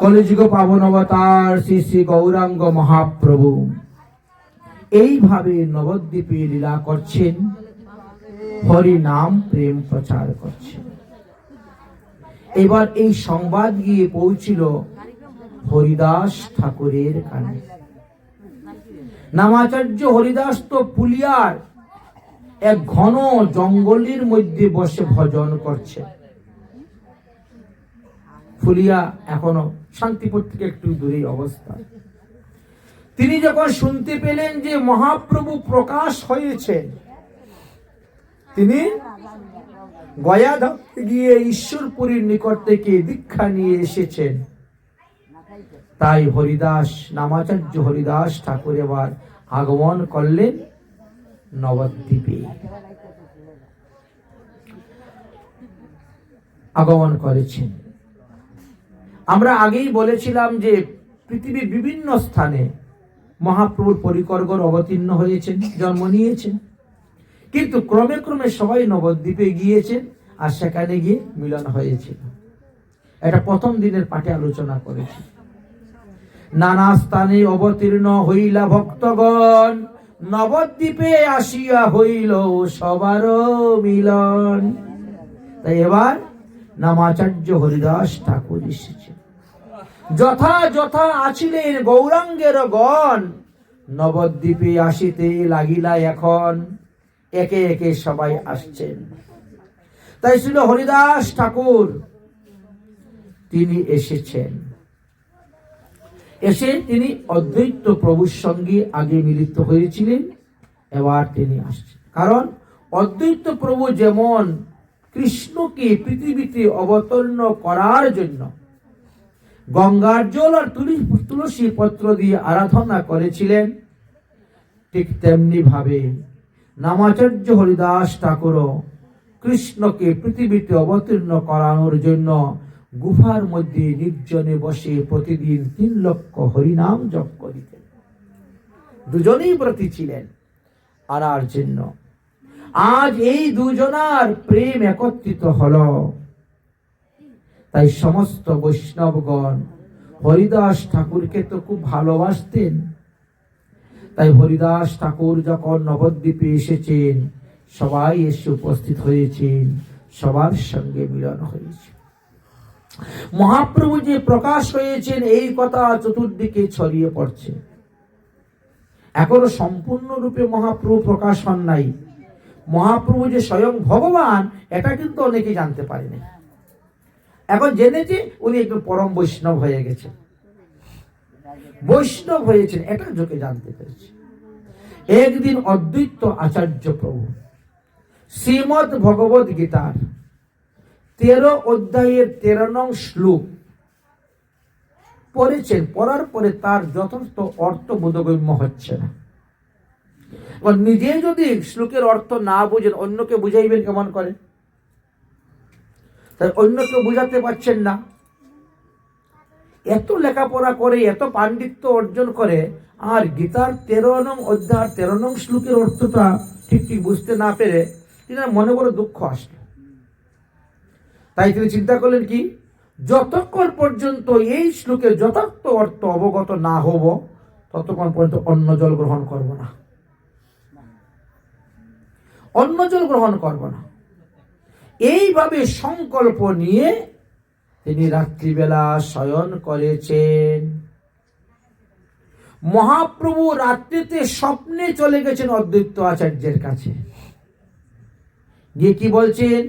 কলিযুগ পাবন অবতার শ্রী শ্রী গৌরাঙ্গ মহাপ্রভু এইভাবে নবদ্বীপে লীলা করছেন, হরি নাম প্রেম প্রচার করছেন। এবার এই সংবাদ গিয়ে পৌঁছিল হরিদাস ঠাকুরের কানে। নামাচার্য হরিদাস তো পুলিয়ার এক ঘন জঙ্গলের মধ্যে বসে ভজন করছে। ফুলিয়া এখনো শান্তিপুর থেকে একটু দূরে অবস্থা। তিনি যখন শুনতে পেলেন যে মহাপ্রভু প্রকাশ হয়েছে, তিনি গয়া গিয়ে ঈশ্বরপুরীর নিকট থেকে দীক্ষা নিয়ে এসেছেন। তাই হরিদাস, নামাচার্য হরিদাস ঠাকুর এবার আগমন করলেন নবদ্বীপে। আগমন করেছেন। আমরা আগেই বলেছিলাম যে পৃথিবীর বিভিন্ন স্থানে মহাপ্রভুর পরিকর্গর অবতীর্ণ হয়েছেন, জন্ম নিয়েছেন, কিন্তু ক্রমে ক্রমে সবাই নবদ্বীপে গিয়েছেন আর সেখানে গিয়ে মিলন হয়েছিল। এটা প্রথম দিনের পাঠে আলোচনা করেছি। নানা স্থানে অবতীর্ণ হইলা ভক্তগণ, নবদ্বীপে আসিয়া হইল সবার মিলন। তাই এবার নামাচার্য হরিদাস ঠাকুর এসেছেন। যথা যথা আছিলেন গৌরাঙ্গের গণ, নবদ্বীপে আসিতে লাগিলা এখন, একে একে সবাই আসছেন। তাই ছিল হরিদাস ঠাকুর, তিনি এসেছেন। এসে তিনি অদ্বৈত প্রভুর সঙ্গে আগে মিলিত হয়েছিলেন, এবার তিনি আসছেন। কারণ অদ্বৈত প্রভু যেমন কৃষ্ণকে পৃথিবীতে অবতীর্ণ করার জন্য গঙ্গার জল আর তুলসী পত্র দিয়ে আরাধনা করেছিলেন, ঠিক তেমনি ভাবে নামাচার্য হরিদাস ঠাকুরও কৃষ্ণকে পৃথিবীতে অবতীর্ণ করানোর জন্য গুফার মধ্যে নির্জনে বসে প্রতিদিন 3 লক্ষ হরিনাম জপ করিতেন। দুজনেই ব্রতী ছিলেন আনার জন্য। আজ এই দুজনার প্রেম একত্রিত হল। তাই সমস্ত বৈষ্ণবগণ হরিদাস ঠাকুরকে তো খুব ভালোবাসতেন। তাই হরিদাস ঠাকুর যখন নবদ্বীপে এসেছেন, সবাই এসে উপস্থিত হয়েছেন, সবার সঙ্গে মিলন হয়েছে। মহাপ্রভু যে প্রকাশ হয়েছেন এই কথা চতুর্দিকে ছড়িয়ে পড়ছে। এখনো সম্পূর্ণরূপে মহাপ্রভু প্রকাশ হন নাই। মহাপ্রভু যে স্বয়ং ভগবান, এটা কিন্তু অনেকে জানতে পারেনি। এখন জেনেছে উনি একটু পরম বৈষ্ণব হয়ে গেছেন, বৈষ্ণব হয়েছেন, এটা যোগে জানতে পেরেছে। একদিন অদ্বৈত আচার্য প্রভু শ্রীমদ্ ভগবদ গীতার 13 অধ্যায়ের 13 নং শ্লোক পড়েছেন। পড়ার পরে তার যথার্থ অর্থ বোধগম্য হচ্ছে না। নিজে যদি শ্লোকের অর্থ না বুঝেন, অন্যকে বুঝাইবেন কেমন করে? তাই অন্যকে বুঝাতে পারছেন না। এত লেখাপড়া করে, এত পাণ্ডিত্য অর্জন করে, আর গীতার 13 নং অধ্যায় 13 নং শ্লোকের অর্থটা ঠিক ঠিক বুঝতে না পেরে তিনার মনে বড় দুঃখ আসলো। তাই তিনি চিন্তা করলেন কি, যতক্ষণ পর্যন্ত এই শ্লোকের যথার্থ অর্থ অবগত না হব, ততক্ষণ পর্যন্ত অন্ন জল গ্রহণ করব না, অন্ন জল গ্রহণ করব না। এইভাবে সংকল্প নিয়ে তিনি রাত্রিবেলা শয়ন করেছেন। মহাপ্রভু রাত্রিতে স্বপ্নে চলে গেছেন অদ্বৈত আচার্যের কাছে, গিয়ে কি বলছেন,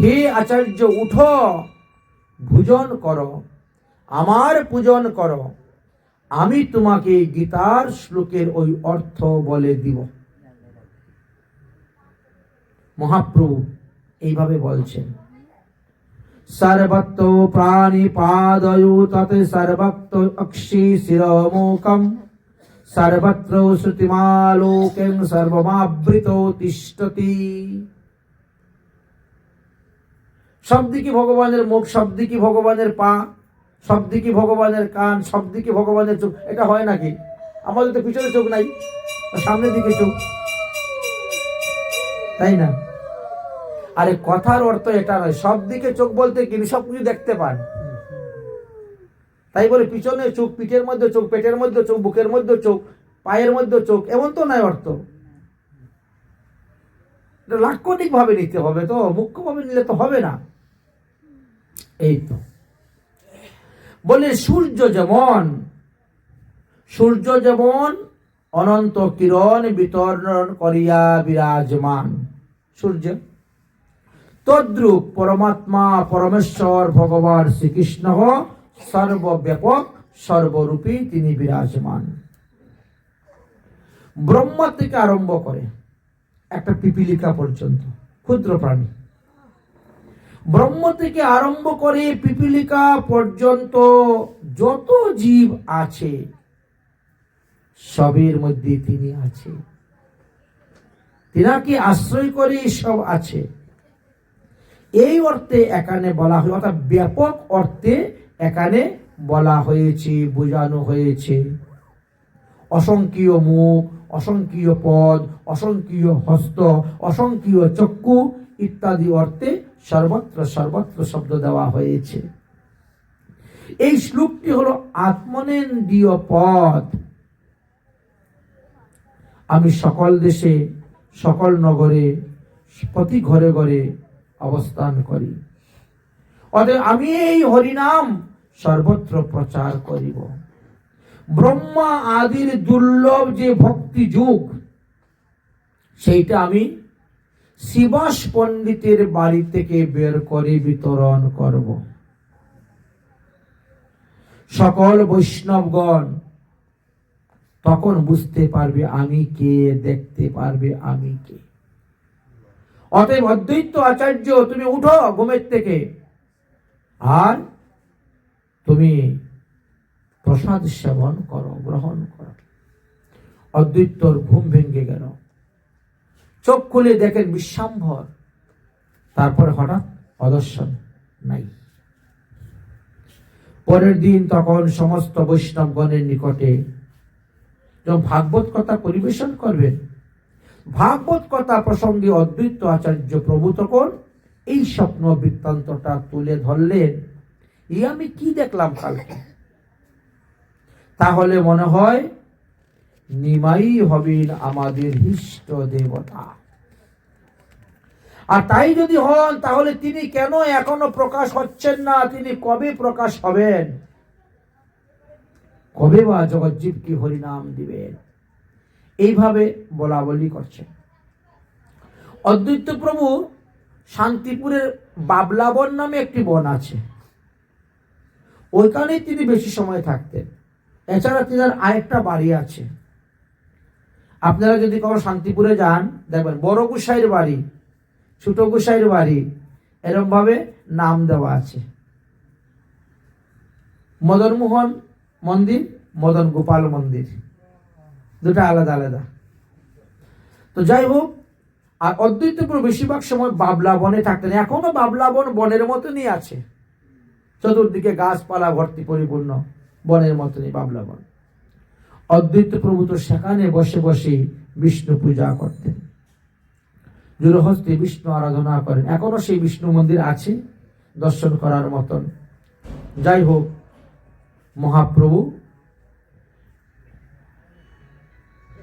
হে আচার্য, উঠো, ভোজন করো, আমার পূজন করো, আমি তোমাকে গীতার শ্লোকের ওই অর্থ বলে দিব। মহাপ্রভু এইভাবে বলছেন, সর্বত্র প্রাণী পাদয়ু ততে সর্বত্র অক্ষি শিরমুখম সর্বত্র শ্রুতিমালোকেন সর্বমাবৃত তিষ্ঠতি। সবদিকে ভগবানের মুখ, সবদিকে ভগবানের পা, সবদিকে ভগবানের কান, সবদিকে ভগবানের চোখ। এটা হয় নাকি? আমাদের তো পিছনে চোখ নাই, সামনের দিকে চোখ, তাই না? আরে কথার অর্থ এটা নয়। সব দিকে চোখ বলতে কি সবকিছু দেখতে পান, তাই বলে পিছনে চোখ, পিঠের মধ্যে চোখ, পেটের মধ্যে চোখ, বুকের মধ্যে চোখ, পায়ের মধ্যে চোখ, এমন তো নয় অর্থ। লাক্ষণিক ভাবে নিতে হবে, তো মুখ্যভাবে নিলে তো হবে না। এই তো বলে সূর্য যেমন অনন্ত কিরণ বিতরণ করিয়া বিরাজমান, সূর্য তদ্রূপ পরমাত্মা পরমেশ্বর ভগবান শ্রীকৃষ্ণ সর্বব্যাপক সর্বরূপী তিনি বিরাজমান। ব্রহ্মা থেকে আরম্ভ করে একটা পিপিলিকা পর্যন্ত ক্ষুদ্র প্রাণী, ব্রহ্ম থেকে আরম্ভ করে পিপিলিকা পর্যন্ত যত জীব আছে সবের মধ্যে তিনি আছে, তিনাকে আশ্রয় করে সব আছে। এই অর্থে এখানে বলা হয়, অর্থাৎ ব্যাপক অর্থে এখানে বলা হয়েছে, বোঝানো হয়েছে। অসংখ্য মুখ, অসংখ্য পদ, অসংখ্য হস্ত, অসংখ্য চক্ষু ইত্যাদি অর্থে সর্বত্র সর্বত্র শব্দ দেওয়া হয়েছে। এই শ্লোকটি হলো আত্মনেন্দ্রিয় পদ। আমি সকল দেশে সকল নগরে প্রতি ঘরে ঘরে অবস্থান করি, অতএব আমি এই হরিনাম সর্বত্র প্রচার করিব। ব্রহ্মা আদির দুর্লভ যে ভক্তি যুগ, সেইটা আমি শিবাস পণ্ডিতের বাড়ি থেকে বের করে বিতরণ করব। সকল বৈষ্ণবগণ তখন বুঝতে পারবে আমি কে, দেখতে পারবে আমি কে। অতএব অদ্বৈত আচার্য, তুমি উঠো ঘুমের থেকে, আর তুমি প্রসাদ সেবন করো, গ্রহণ করো। অদ্বৈতর ঘুম ভেঙে গেল, চোখ খুলে দেখেন বিশ্বাম্ভর, তারপরে হঠাৎ অদর্শন নাই। পরের দিন তখন সমস্ত বৈষ্ণবগণের নিকটে যখন ভাগবত কথা পরিবেশন করবেন, ভাগবত কথা প্রসঙ্গে অদ্বৈত আচার্য প্রভু তখন এই স্বপ্ন বৃত্তান্তটা তুলে ধরলেন। এই আমি কি দেখলাম কালকে, তাহলে মনে হয় নিমাই হবেন আমাদের ইষ্ট দেবতা। আর তাই যদি হন, তাহলে তিনি কেন এখনো প্রকাশ হচ্ছেন না? তিনি কবে প্রকাশ হবেন? কবে বা জগজ্জীব কি হরিনাম দিবেন? এইভাবে বলা বলি করছেন। অদ্বৈত প্রভু শান্তিপুরের বাবলা বন নামে একটি বন আছে, ওইখানে তিনি বেশি সময় থাকতেন। এছাড়া তিনার আরেকটা বাড়ি আছে। আপনারা যদি কোনো শান্তিপুরে যান, দেখবেন বড় গোসাইয়ের বাড়ি, ছোট গোসাইয়ের বাড়ি, এরকম ভাবে নাম দেওয়া আছে। মদন মোহন মন্দির, মদন গোপাল মন্দির, দুটা আলাদা আলাদা। তো যাই হোক, আর অদ্বৈত প্রভু বেশিরভাগ সময় বাবলা বনে থাকতেন। এখনো বাবলা বন বনের মতনই আছে, চতুর্দিকে গাছপালা ভর্তি, পরিপূর্ণ বনের মতনই বাবলা বন। অদ্বৈত প্রভু তো সেখানে বসে বসে বিষ্ণু পূজা করতেন, জুরহস্তে বিষ্ণু আরাধনা করেন। এখনো সেই বিষ্ণু মন্দির আছে দর্শন করার মতন। যাই হোক, মহাপ্রভু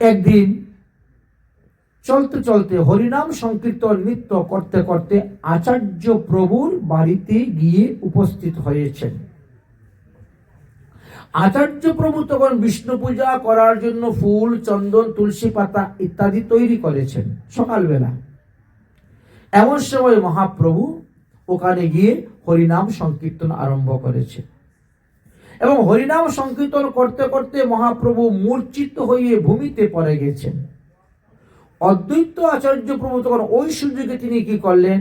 একদিন চলতে চলতে হরিনাম সংকীর্তন নৃত্য করতে করতে আচার্য প্রভুর বাড়িতে গিয়ে উপস্থিত হয়েছেন। আচার্য প্রভু তখন বিষ্ণু পূজা করার জন্য ফুল, চন্দন, তুলসী পাতা ইত্যাদি তৈরি করেছেন সকালবেলা। এমন সময় মহাপ্রভু ওখানে গিয়ে হরিনাম সংকীর্তন আরম্ভ করেছে, এবং হরিনাম সংকীর্তন করতে করতে মহাপ্রভু মূর্ছিত হয়ে ভূমিতে পড়ে গেছেন। অদ্বৈত আচার্য প্রভু তখন ওই সুযোগে তিনি কি করলেন,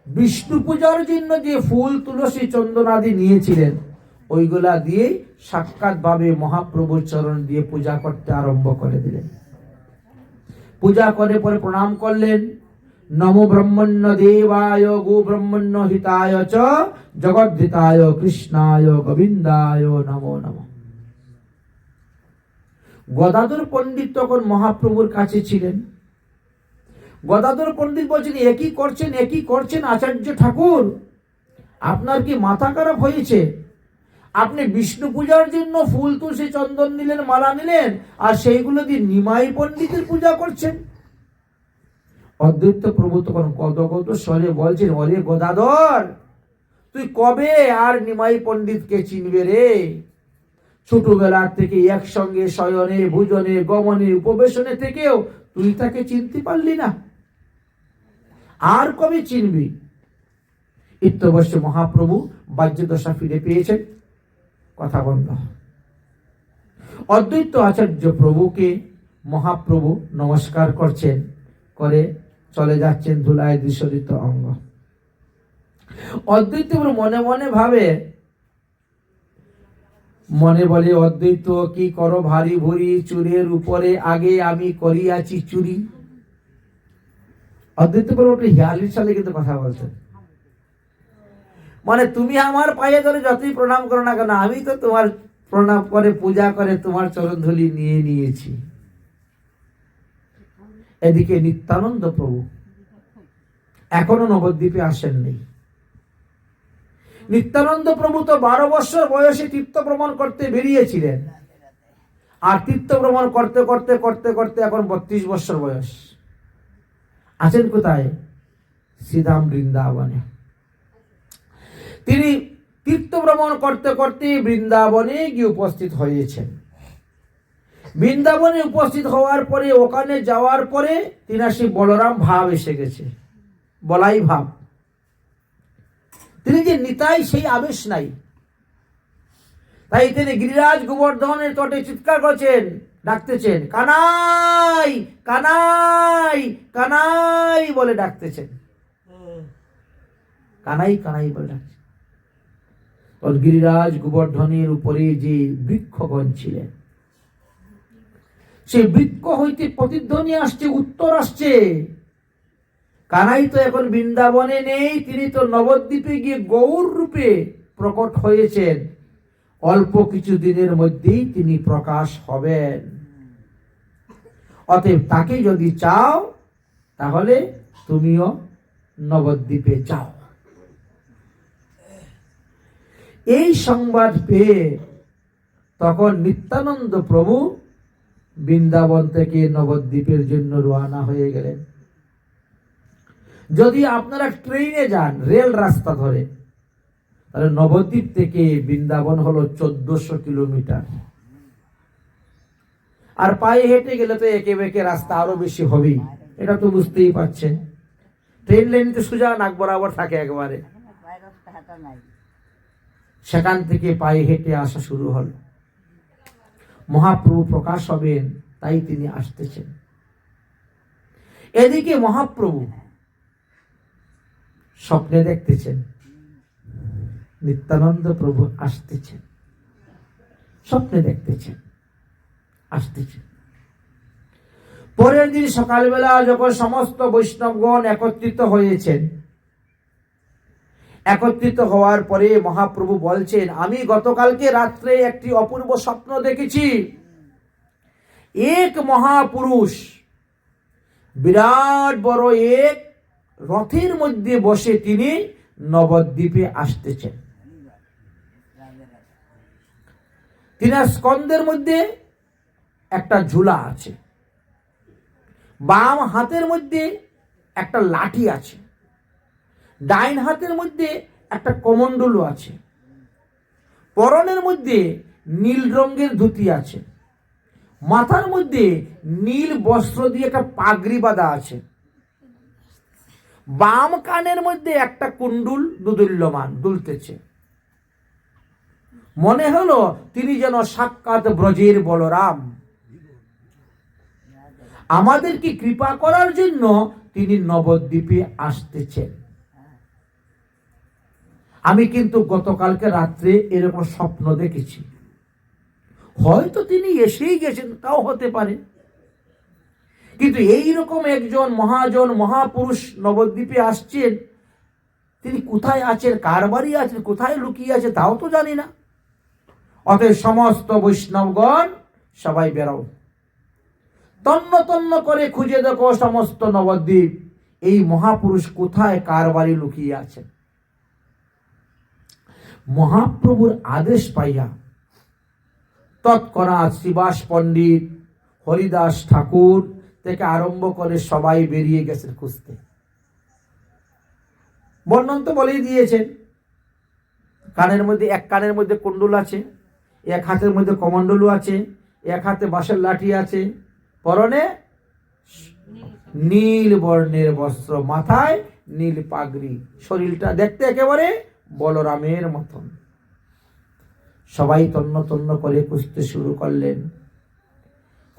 বিষ্ণু পূজার জন্য যে ফুল, তুলসী, চন্দন আদি নিয়েছিলেন, ওইগুলা দিয়ে সাক্ষাৎ ভাবে মহাপ্রভুর চরণ দিয়ে পূজা করতে আরম্ভ করে দিলেন। পূজা করে পরে প্রণাম করলেন। নমো ব্রহ্মণ্য দেবায় গো ব্রহ্মণ্য হিতায় চ জগদ্ধিতায় কৃষ্ণায় গোবিন্দায় নমো নমঃ। গদাধর পণ্ডিত তখন মহাপ্রভুর কাছে ছিলেন। গদাধর পণ্ডিত বলছেন, একই করছেন আচার্য ঠাকুর, আপনার কি মাথা খারাপ হয়েছে? আপনি বিষ্ণু পূজার জন্য ফুল তুলসী চন্দন নিলেন, মালা নিলেন, আর সেইগুলো দিয়ে নিমাই পণ্ডিতের পূজা করছেন। অদ্বৈত প্রভু তখন কত কত স্বরে বলছেন, অরে গদাধর, তুই কবে আর নিমাই পণ্ডিতকে চিনবে রে? ছোটবেলার থেকে একসঙ্গে শয়নে ভোজনে গমনে উপবেশনে থেকেও তুই তাকে চিনতে পারলি না, আর কবে চিনবি? ইত্যবশ্য মহাপ্রভু বাহ্যদশা ফিরে পেয়েছেন, কথা বন্ধ। অদ্বৈত আচার্য প্রভুকে মহাপ্রভু নমস্কার করছেন, করে চলে যাচ্ছেন ধুলায় দূষরিত অঙ্গ। অদ্বৈত মনে মনে ভাবে, মনে বলে, অদ্বৈত কি করো ভারী ভরি চুরের উপরে, আগে আমি করিয়াছি চুরি। অদ্বৈত প্রভু 42 সালে কিন্তু কথা বলছেন, মানে তুমি আমার পায়ে ধরে যতই প্রণাম করো না কেন, আমি তো তোমার প্রণাম করে পূজা করে তোমার চরণ ধুলি নিয়ে নিয়েছি। এদিকে নিত্যানন্দ প্রভু এখনো নবদ্বীপে আসেননি। নিত্যানন্দ প্রভু তো 12 বছর বয়সে তীর্থ ভ্রমণ করতে বেরিয়েছিলেন, আর তীর্থ ভ্রমণ করতে করতে করতে করতে এখন 32 বছর বয়স। আছেন কোথায়? শ্রীধাম বৃন্দাবনে। তিনি তীর্থ ভ্রমণ করতে করতে বৃন্দাবনে গিয়ে উপস্থিত হয়েছেন। বৃন্দাবনে উপস্থিত হওয়ার পরে, ওখানে যাওয়ার পরে তিনার সেই বলরাম ভাব এসে গেছে, বলাই ভাব। তিনি যে নিতাই সেই আবেশ নাই, তাই তিনি গিরিরাজ গোবর্ধনের তটে চিৎকার করছেন, ডাকতেছেন, কানাই কানাই কানাই বলে ডাকতেছেন, কানাই কানাই বলে ডাকছেন। গিরিরাজ গোবর্ধনের উপরে যে বৃক্ষগণ ছিলেন, সেই বৃক্ষ হইতে প্রতিধ্বনি আসছে, উত্তর আসছে। কানাই তো এখন বৃন্দাবনে নেই, তিনি তো নবদ্বীপে গিয়ে গৌর রূপে প্রকট হয়েছেন। অল্প কিছু দিনের মধ্যেই তিনি প্রকাশ হবেন। অতএব তাকে যদি চাও, তাহলে তুমিও নবদ্বীপে যাও। এই সংবাদ পেয়ে তখন নিত্যানন্দ প্রভু বৃন্দাবন থেকে নবদ্বীপের জন্য রওনা হয়ে গেলেন। যদি আপনারা ট্রেনে যান, রেল রাস্তা ধরে, তাহলে নবদ্বীপ থেকে বৃন্দাবন হলো 1400 কিলোমিটার। আর পায়ে হেঁটে গেলে তো একে বেঁকে রাস্তা আরো বেশি হবেই, এটা তো বুঝতেই পারছেন। ট্রেন লাইন তো সোজা নাক বরাবর থাকে একেবারে, সেখান থেকে পায়ে হেঁটে আসা শুরু হল। মহাপ্রভু প্রকাশ হবেন, তাই তিনি আসতেছেন। এদিকে মহাপ্রভু স্বপ্নে দেখতেছেন নিত্যানন্দ প্রভু আসতেছেন, স্বপ্নে দেখতেছেন আসতেছেন। পরের দিন সকালবেলা যখন সমস্ত বৈষ্ণবগণ একত্রিত হয়েছেন, একত্রিত হওয়ার পরে মহাপ্রভু বলছেন, আমি গতকালকে রাত্রে একটি অপূর্ব স্বপ্ন দেখেছি। এক মহাপুরুষ বিরাট বড় এক রথের মধ্যে বসে তিনি নবদ্বীপে আসতেছেন। তিনার স্কন্ধের মধ্যে একটা ঝুলা আছে, বাম হাতের মধ্যে একটা লাঠি আছে, ডাইন হাতের মধ্যে একটা কমণ্ডলু আছে, পরনের মধ্যে নীল রঙের ধুতি আছে, মাথার মধ্যে নীল বস্ত্র দিয়ে একটা পাগড়ি বাঁধা আছে, বাম কানের মধ্যে একটা কুণ্ডুল দুদুল্যমান দুলতেছে। মনে হলো তিনি যেন সাক্ষাৎ ব্রজের বলরাম। আমাদেরকে কৃপা করার জন্য তিনি নবদ্বীপে আসতেছেন। আমি কিন্তু গতকালকে রাত্রে এরকম স্বপ্ন দেখেছি, হয়তো তিনি এসেই গেছেন, তাও হতে পারে। কিন্তু এইরকম একজন মহাজন মহাপুরুষ নবদ্বীপে আসছেন, তিনি কোথায় আছেন, কার বাড়ি আছেন, কোথায় লুকিয়ে আছে, তাও তো জানি না। অতএব সমস্ত বৈষ্ণবগণ সবাই বেরো, তন্ন তন্ন করে খুঁজে দেখো সমস্ত নবদ্বীপ, এই মহাপুরুষ কোথায় কার বাড়ি লুকিয়ে আছেন। মহাপ্রভুর আদেশ পাইয়া তৎক্ষণাৎ শ্রীবাস পণ্ডিত, হরিদাস ঠাকুর থেকে আরম্ভ করে সবাই বেরিয়ে গেছেন খুঁজতে। বর্ণন তো বলেই দিয়েছেন, এক কানের মধ্যে কুণ্ডল আছে, এক হাতের মধ্যে কমণ্ডলু আছে, এক হাতে বাঁশের লাঠি আছে, পরনে নীল বর্ণের বস্ত্র, মাথায় নীল পাগড়ি, শরীরটা দেখতে একেবারে বলরামের মতন। সবাই তন্ন তন্ন করে খুঁজতে শুরু করলেন।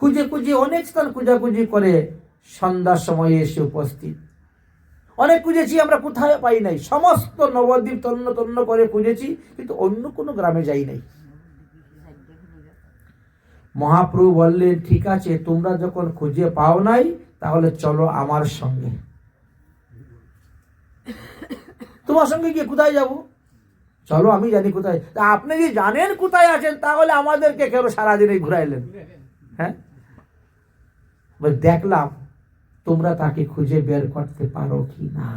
খুঁজে খুঁজে অনেক স্থান খুঁজাখুঁজি করে সন্ধ্যার সময়ে এসে উপস্থিত। অনেক খুঁজেছি, আমরা কোথায় পাই নাই। সমস্ত নবদ্বীপ তন্ন তন্ন করে খুঁজেছি, কিন্তু অন্য কোনো গ্রামে যাই নাই। মহাপ্রভু বললেন, ঠিক আছে, তোমরা যখন খুঁজে পাও নাই, তাহলে চলো আমার সঙ্গে। তোমার সঙ্গে গিয়ে কোথায় যাব? চলো, আমি জানি কোথায়। আপনি যদি জানেন কোথায় আছেন, তাহলে আমাদেরকে কেন সারাদিন ঘুরাইলেন? হ্যাঁ, দেখলাম তোমরা তাকে খুঁজে বের করতে পারো কি না।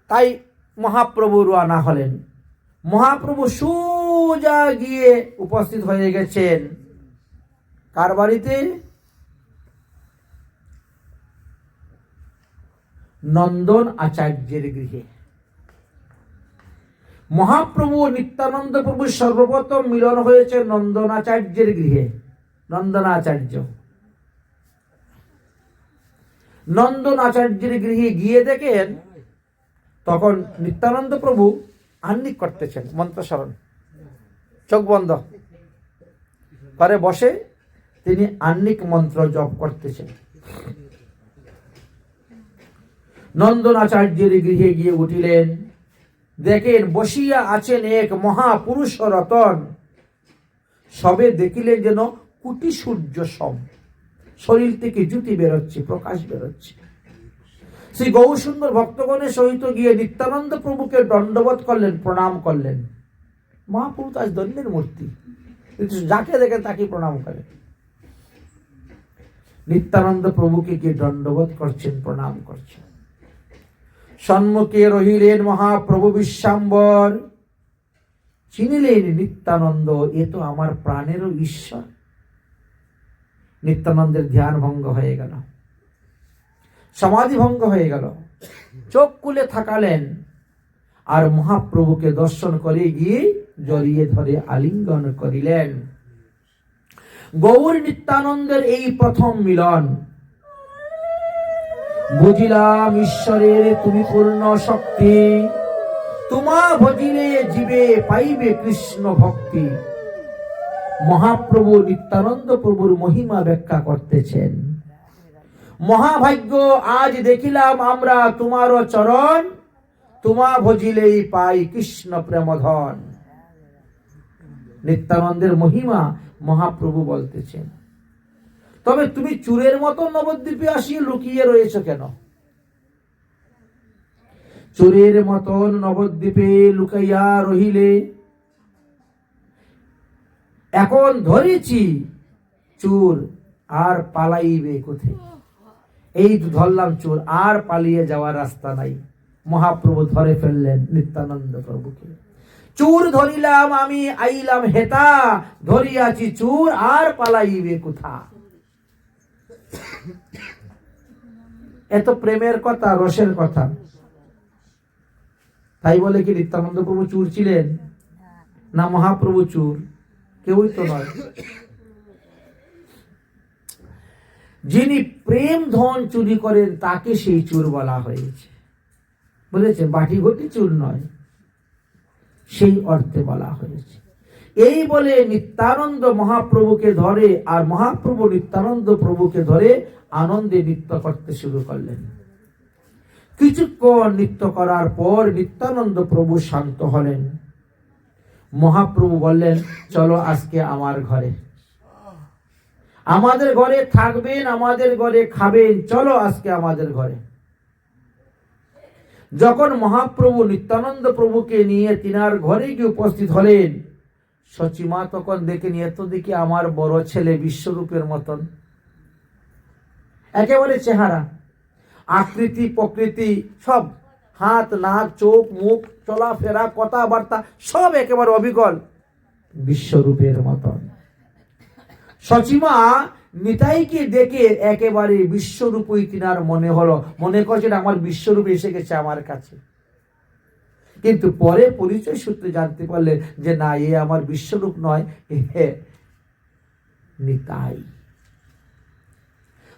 তাই মহাপ্রভু রওনা হলেন। মহাপ্রভু সোজা গিয়ে উপস্থিত হয়ে গেছেন কার বাড়িতে? নন্দন আচার্যের গৃহে। মহাপ্রভু নিত্যানন্দ প্রভু সর্বপ্রথম মিলন হয়েছে নন্দন আচার্যের গৃহে। নন্দনাচার্য নন্দন আচার্যের গৃহে গিয়ে দেখেন, তখন নিত্যানন্দ প্রভু আহ্নিক করতেছেন, মন্ত্রস্মরণ, চোখ বন্ধ করে বসে তিনি আহ্নিক মন্ত্র জপ করতেছেন। নন্দন আচার্যের গৃহে গিয়ে উঠিলেন, দেখেন বসিয়া আছেন এক মহাপুরুষ রতন। সবে দেখিলেন যেন কোটি সূর্য সম, শরীর থেকে জ্যোতি বেরোচ্ছে, প্রকাশ বেরোচ্ছে। শ্রী গৌরসুন্দর ভক্তগণের সহিত গিয়ে নিত্যানন্দ প্রভুকে দণ্ডবোধ করলেন, প্রণাম করলেন। মহাপ্রভু তো আজ দণ্ডের মূর্তি, যাকে দেখেন তাকে প্রণাম করে। নিত্যানন্দ প্রভুকে গিয়ে দণ্ডবোধ করছেন, প্রণাম করছেন। সম্মুখে রহিলেন মহাপ্রভু বিশ্বাম্বর। চিনিলেন নিত্যানন্দ, এ তো আমার প্রাণেরও ঈশ্বর। নিত্যানন্দের ধ্যান ভঙ্গ হয়ে গেল, সমাধি ভঙ্গ হয়ে গেল। চোখ খুলে থাকালেন, আর মহাপ্রভুকে দর্শন করে গিয়ে জড়িয়ে ধরে আলিঙ্গন করিলেন। গৌর নিত্যানন্দের এই প্রথম মিলন। বুঝিলাম ঈশ্বরের তুমি পূর্ণ শক্তি, তোমা ভজিলে জীবে পাইবে কৃষ্ণ ভক্তি। মহাপ্রভু নিত্যানন্দ প্রভুর মহিমা ব্যাখ্যা করতেছেন। মহাভাগ্য আজ দেখিলাম আমরা তোমার চরণ, তোমা ভজিলেই পাই কৃষ্ণ প্রেমধন। নিত্যানন্দের মহিমা মহাপ্রভু বলতেছেন। তবে তুমি চোরের মতো নবদ্বীপে আসিয়ে লুকিয়ে রয়েছ কেন? চোরের মতন নবদ্বীপে লুকাইয়া রহিলে, এখন ধরেছি চোর, আর পালাইবে কোথায়? এই ধরলাম চোর, আর পালিয়ে যাওয়ার রাস্তা নাই। মহাপ্রভু ধরে ফেললেন নিত্যানন্দ প্রভুকে। চোর ধরিলাম আমি, আইলাম হেতা, ধরিয়াছি চোর, আর পালাইবে কোথা? এত প্রেমের কথা, রসের কথা। তাই বলে কি নিত্যানন্দ প্রভু চোর ছিলেন? না, মহাপ্রভু চোর? কেউই তো নয়। যিনি প্রেম ধন চুরি করেন তাকে সেই চোর বলা হয়েছে, বলেছেন। বাটি ঘটি চোর নয়, সেই অর্থে বলা হয়েছে। এই বলে নিত্যানন্দ মহাপ্রভুকে ধরে, আর মহাপ্রভু নিত্যানন্দ প্রভুকে ধরে আনন্দে নৃত্য করতে শুরু করলেন। কিছুক্ষণ নৃত্য করার পর নিত্যানন্দ প্রভু শান্ত হলেন। মহাপ্রভু বললেন, চলো আজকে আমার ঘরে, আমাদের ঘরে থাকবেন, আমাদের ঘরে খাবেন, চলো আজকে আমাদের ঘরে। যখন মহাপ্রভু নিত্যানন্দ প্রভুকে নিয়ে তিনার ঘরে গিয়ে উপস্থিত হলেন, সচিমা তখন দেখে নিয়ে, এত দিকে আমার বড় ছেলে বিশ্বরূপের মতন, একেবারে চেহারা, আকৃতি প্রকৃতি সব হাত, নাক, চোখ, মুখ, চলাফেরা, কথাবার্তা সব একেবারে অবিকল বিশ্বরূপের মতন। সচিমা নিতাইকে দেখে একেবারে বিশ্বরূপই তিনার মনে হলো, মনে করছেন আমার বিশ্বরূপ এসে গেছে আমার কাছে। কিন্তু পরে পরিচয় সূত্রে জানতে পারলেন যে না, এ আমার বিশ্বরূপ নয়, এ নিতাই।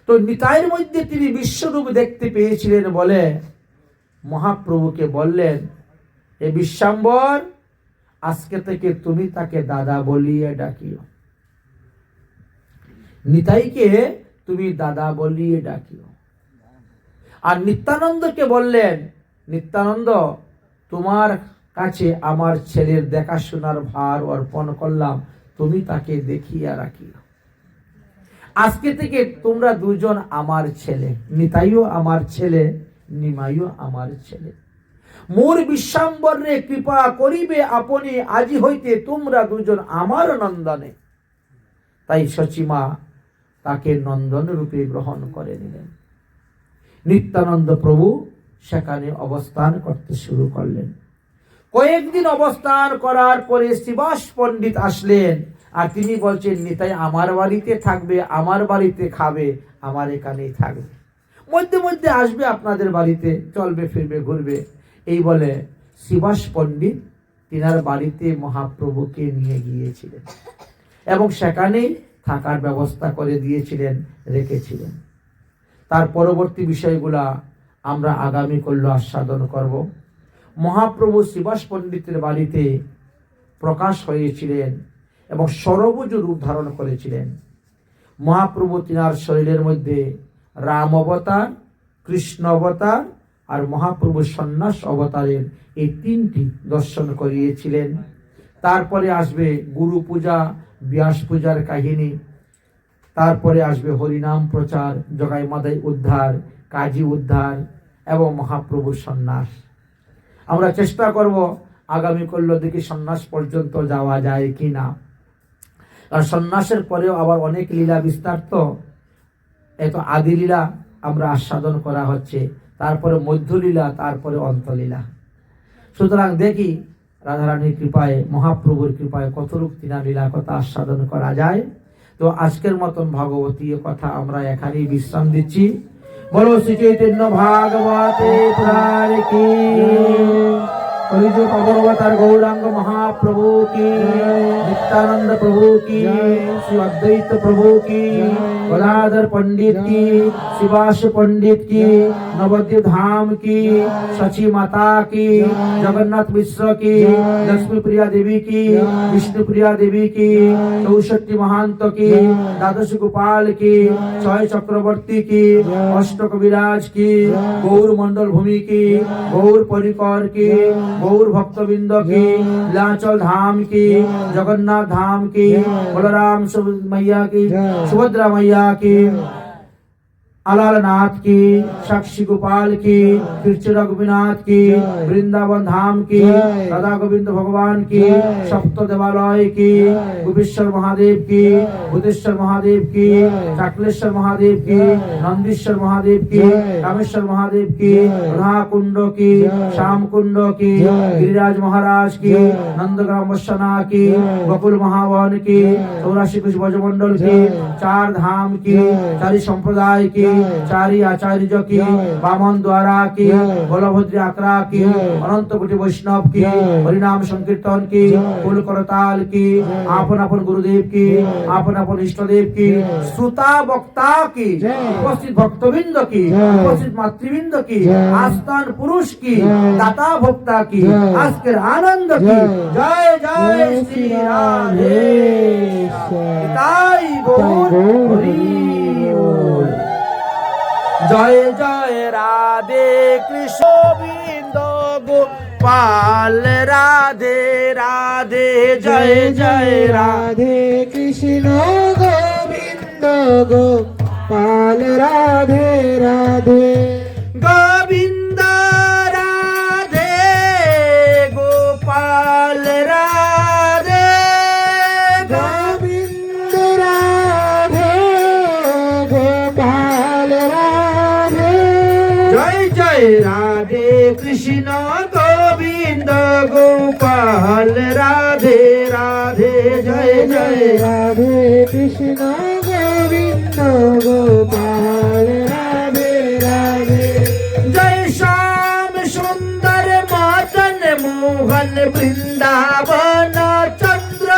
তো নিতাইয়ের মধ্যে তিনি বিশ্বরূপ দেখতে পেয়েছিলেন বলে মহাপ্রভুকে বললেন, এ বিশ্বাম্বর, আজকে থেকে তুমি তাকে দাদা বলিয়ে ডাকিও। নিতাইকে তুমি দাদা বলিয়ে ডাকিও। আর নিত্যানন্দকে বললেন, নিত্যানন্দ, তোমার কাছে আমার ছেলের দেখাশোনার ভার অর্পণ করলাম, তুমি তাকে দেখিয়া রাখিও। আজকে থেকে তোমরা দুজন আমার ছেলে, নিতাইও আমার ছেলে, নিমাইও আমার ছেলে। মোর বিশ্বাম্বরে কৃপা করিবে আপনি, আজি হইতে তোমরা দুজন আমার নন্দনে। তাই সচিমা তাকে নন্দন রূপে গ্রহণ করে নিলেন। নিত্যানন্দ প্রভু সেখানে অবস্থান করতে শুরু করলেন। কয়েকদিন অবস্থান করার পরে শ্রীবাস পণ্ডিত আসলেন, আর তিনি বলছেন, নিতাই আমার বাড়িতে থাকবে, আমার বাড়িতে খাবে, আমার এখানেই থাকবে, মধ্যে মধ্যে আসবে আপনাদের বাড়িতে, চলবে ফিরবে ঘুরবে। এই বলে শ্রীবাস পণ্ডিত তিনার বাড়িতে মহাপ্রভুকে নিয়ে গিয়েছিলেন এবং সেখানেই থাকার ব্যবস্থা করে দিয়েছিলেন, রেখেছিলেন। তার পরবর্তী বিষয়গুলা আমরা আগামী কল্য আস্বাদন করব। মহাপ্রভু শ্রীবাস পণ্ডিতের বাড়িতে প্রকাশ হয়েছিলেন এবং সরবুজ রূপ ধারণ করেছিলেন। মহাপ্রভু তিনার শরীরের মধ্যে রাম অবতার, কৃষ্ণ অবতার আর মহাপ্রভু সন্ন্যাস অবতারের এই তিনটি দর্শন করিয়েছিলেন। তারপরে আসবে গুরু পূজা, ব্যাস পূজার কাহিনী, তারপরে আসবে হরিনাম প্রচার, জগাই মাদাই উদ্ধার, কাজী উদ্ধার এবং মহাপ্রভুর সন্ন্যাস। আমরা চেষ্টা করব আগামী কল্য দেখি সন্ন্যাস পর্যন্ত যাওয়া যায় কি না। আর সন্ন্যাসের পরেও আবার অনেক লীলা বিস্তার, তো এত আদি লীলা আমরা আস্বাদন করা হচ্ছে, তারপরে মধ্যলীলা, তারপরে অন্তলীলা। সুতরাং দেখি রাধারানীর কৃপায়, মহাপ্রভুর কৃপায় কতটুকু তিনা লীলা কথা আস্বাদন করা যায়। তো আজকের মতন ভাগবতী কথা আমরা এখানেই বিশ্রাম দিচ্ছি। বলো শ্রী চৈতন্য ভাগবতে পুরাণ কি, কলিযুগ অবতার গৌরাঙ্গ মহাপ্রভু की, नित्यानंद प्रभु की, श्री अद्वैत प्रभु की, गदाधर पंडित की, शिवाश पंडित की, नवद्वीप धाम की, सची माता की, जगन्नाथ मिश्र की, लक्ष्मी प्रिया देवी की, विष्णु प्रिया देवी की, 64 महंत की, द्वादश गोपाल की, छय चक्रवर्ती की, अष्ट कविराज की, गौर मंडल भूमि की, गौर परिकर की, गौर भक्तबिंद की, नीलाचल धाम की, जगन्नाथ धाम की, बलराम मैया की, सुभद्रा मैया की, अलालनाथ की, साक्षी गोपाल की, तिरुचिरा गोपीनाथ की, वृंदावन धाम की, राधा गोविंद भगवान की, सप्त देवालय की, गोपेश्वर महादेव की, भूतेश्वर महादेव की, चाकलेश्वर महादेव की, नंदीश्वर महादेव की, रामेश्वर महादेव की, राधा कुंड की, श्याम कुंड की, गिरिराज महाराज की, नंदग्राम वत्सना की, बकुल महावन की, 84 कुछ ब्रजमंडल की, 4 धाम की, 4 संप्रदाय की, 4 आचार्य की, वामन द्वारा की, बलभद्र आकरा की, अनंत कोटि वैष्णव की, हरिनाम संकीर्तन की, कुल करताल की, आपन आपन गुरुदेव की, आपन आपन इष्टदेव की, श्रोता वक्ता की, उपस्थित भक्तवृंद की, उपस्थित मातृवृंद की, आस्थान पुरुष की, दाता भक्ता की, आस्कर आनंद की, जय जय श्री राधे गौर हरि बोल। जय जय राधे कृष्ण गोविंद गोपाल, राधे राधे जय जय राधे कृष्ण गोविंद गोपाल, राधे राधे गोविंद राधे गोपाल, राधे गोविंद राधे गोपाल, राधे जय जय राधे কৃষ্ণ গোবিন্দ গোপাল রাধে রাধে জয় জয় রাধে কৃষ্ণ গোবিন্দ গোপাল রাধে রাধে জয় শ্যাম সুন্দর মদন মোহন বৃন্দাবন চন্দ্র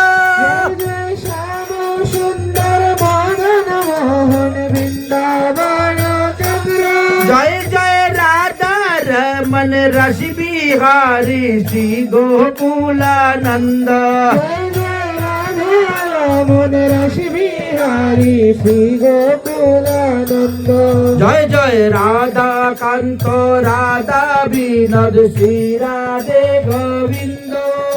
জয় শ্যাম সুন্দর মদন মোহন বৃন্দাবন চন্দ্র জয় জয় রাধা রমন রস বিহারি শ্রী গোকুলানন্দ জয় জয় রাধা রমন রস বিহারি শ্রী গোকুলানন্দ জয় জয় রাধা কান্ত রাধা বিনোদ শ্রী রাধে গোবিন্দ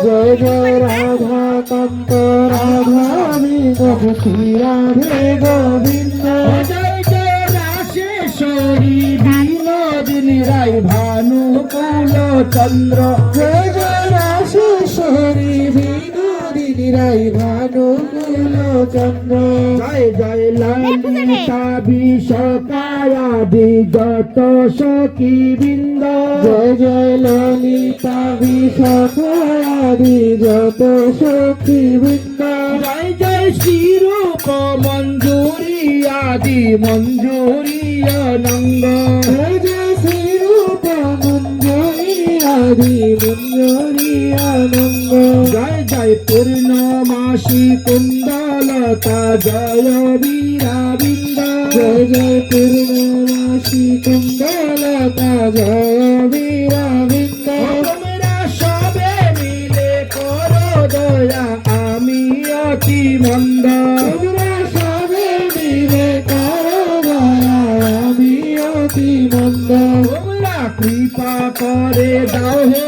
জয় জয় রাধা কান্ত রাধা বিনোদ শ্রী রাধে গোবিন্দ জয় জয় রাশেশ্বরী বিনোদিনী রায় ভানুকুল চন্দ্র জয় জয় রাশেশ্বরী বিনোদিনী রায় ভানুকুল চন্দ্র জয় জয় ললিতা বিশ্বকায়াদি যত সখী বৃন্দ জয় জয় ললিতা বিশাখাদি যত সখী বৃন্দ জয় জয় শ্রীরূপ মঞ্জুরি আদি মঞ্জুরি অনঙ্গ জয় জয় শ্রীরূপ মঞ্জুরি আদি মঞ্জুরি আনন্দ জয় জয় পূর্ণমাসী কুন্দলতা জয় বীরাবিন্দ জয় জয় পূর্ণমাসী কুণ্ডলতা জয় বীরাবিন্দ তোমরা সবে মিলে করো দয়া আমি অতি মন্দ তোমরা সবে মিলে করো দয়া আমি অতি মন্দ তোমরা কৃপা করে দাও হে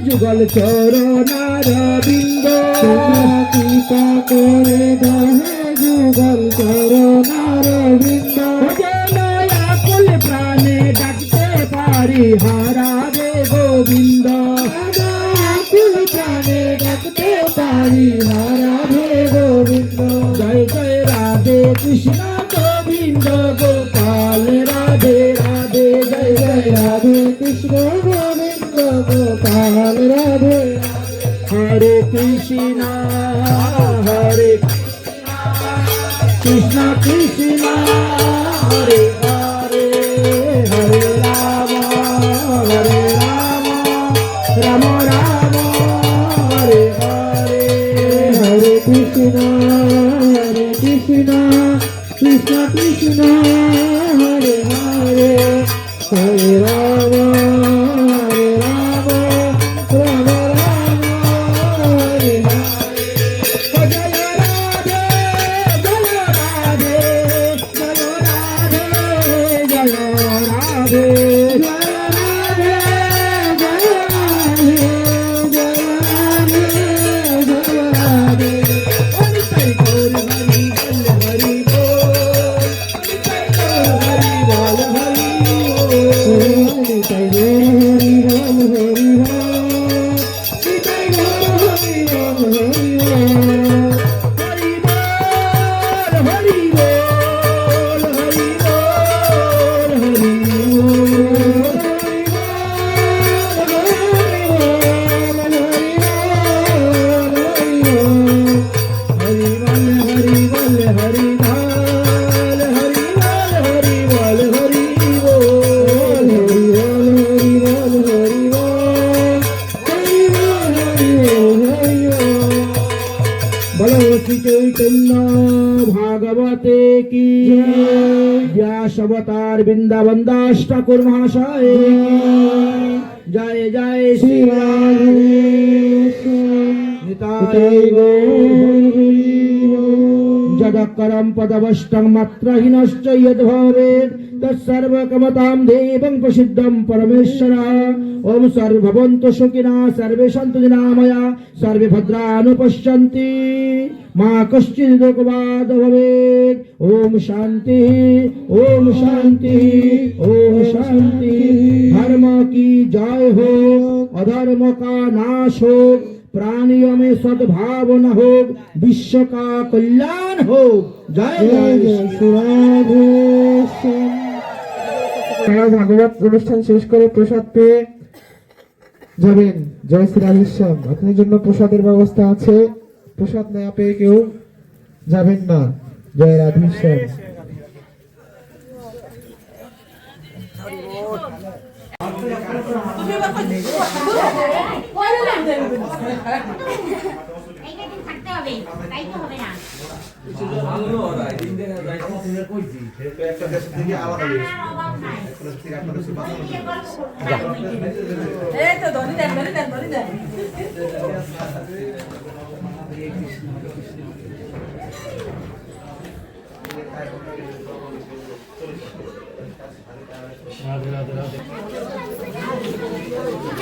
যুগল চরণার বিন্দ তোমরা কৃপা করে দহে যুগল চরণার বৃন্দ আকুল প্রাণে ডাকতে পারি হারা রে গোবিন্দ আকুল প্রাণে ডাকতে পারি হারা হে গোবিন্দ জয় জয় রাধে কৃষ্ণ গোবিন্দ গোপাল রাধে রাধে জয় জয় রাধে কৃষ্ণ গোবিন্দ গোপাল রাধে হরে কৃষ্ণ হরে কৃষ্ণ কৃষ্ণ হরে হরে হরে রাম রাম রাম হরে হরে হরে কৃষ্ণ কৃষ্ণ কৃষ্ণ হরে হরে হরে রাম রাম রাম হরে হরে জয় রাধে জয় রাধে জয় রাধে জয় রাধে হরি বল হরি বল হরি বল হরি বল হরি বল হরি বল হরি হরি বল হরি বল হরি বল হরি বল হরি বল হরি বলো শ্রী চৈতন্য ভাগবতে কি ব্যাস অবতার বৃন্দাবন দাস ঠাকুর মহাশয় জয় জয় শ্রী রাধে নিতাই যদকরম পদবষ্টং মাত্রহীনশ্চ যদ্ভবেৎ তৎসর্বকমতাং দেবং প্রসিদ্ধং পরমেশ্বর ওম সর্বভবন্তু সুখিনঃ সর্বে সন্তু নিরাময়া সর্বে ভদ্রানুপশ্যন্তি মা কশ্চিৎ দুঃখবাদ ভবেৎ ওম শান্তি ওম শান্তি ওম শান্তি ধর্ম की जय हो अधर्म का नाश हो प्राणियों में सद्भावना हो विश्व का कल्याण हो जय जय ভাগবত অনুষ্ঠান শেষ করে প্রসাদ পেয়ে যাবেন। জয় শ্রী রাধেশ্যাম। আপনার জন্য প্রসাদের ব্যবস্থা আছে, প্রসাদ না পেয়ে কেউ যাবেন না। জয় রাধেশ্যাম। থাকতে হবে, তাই তো হবে না।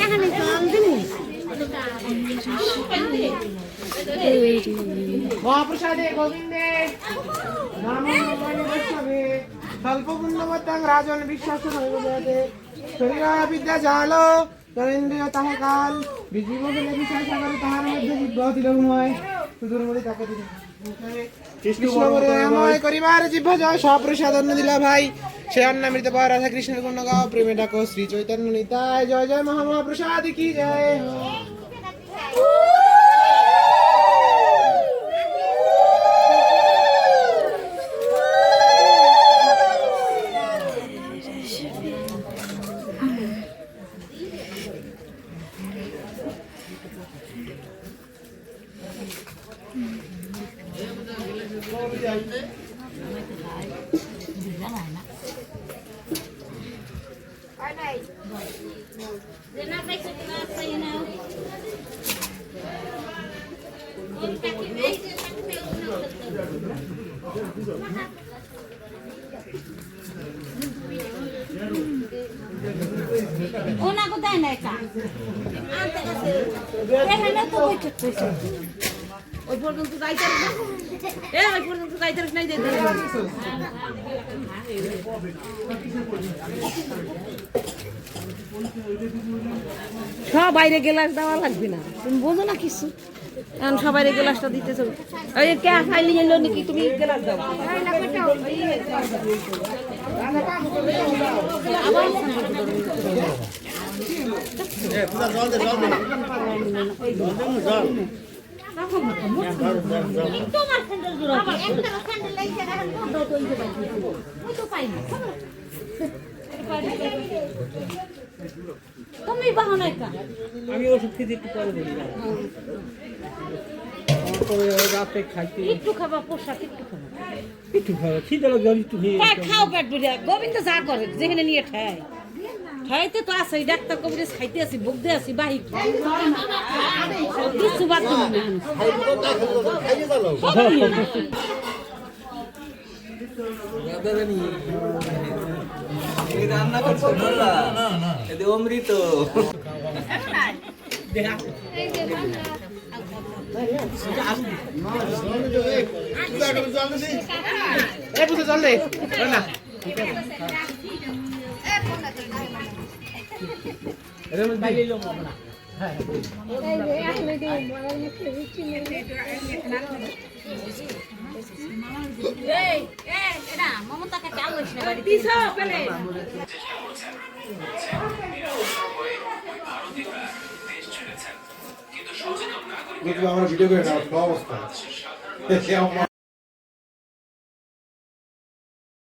এখানে জল দিন মহাপ্রসাদে গোবিন্দে স্বল্প পুণ্যবতাং রাজন বিশ্বাস হইবে শরীর বিদ্যা জালো জনেন্দ্রিয় তাহে কাল বিজীব গেলে বিষয় সাগরে তাহার মধ্যে জীব তিলময় সুদূর মরি তাকে কৃষ্ণময় করিবার জিহ্বা জয় সপ্রসাদ অন্ন দিলা ভাই সে অন্নামৃত পাওয়া রাধা কৃষ্ণের গুণ গাও প্রেমে ডাকো শ্রী চৈতন্য নিতাই জয় জয় মহাপ্রসাদ কি জয়। ওনা কোথায় নাই কা আনতে গেছে এখানে তো বইতে কইছে ওই পর্যন্ত যাইতে ওই পর্যন্ত যাইতে নাই যেতে সব বাইরে গ্লাস দেওয়া লাগবে না, তুমি বোঝো না কিছু। এখন সবাই গ্লাসটা দিতে চল ওই কে খাইলি এলো নাকি তুমি গ্লাস দাও তুমি বাহনা আমি ওষুধ খেতে একটু পরে দিই রাতে খাইতে একটু খাবা পোশাক একটু খাওয়া খিদে লাগবে একটু খেয়ে খাও পেট ভরিয়া। গোবিন্দ যা করে যেখানে নিয়ে ঠায় ঠাইতে তো আছে ডাক্তার কবিরাজ খাইতে আছি বকতে আছি বাহির কিছু বাদ রান্না করছো না এতে অমৃত জল দে না মমতাকে চাল হইছে না বাড়ি আমার ভিডিও করে না অবস্থা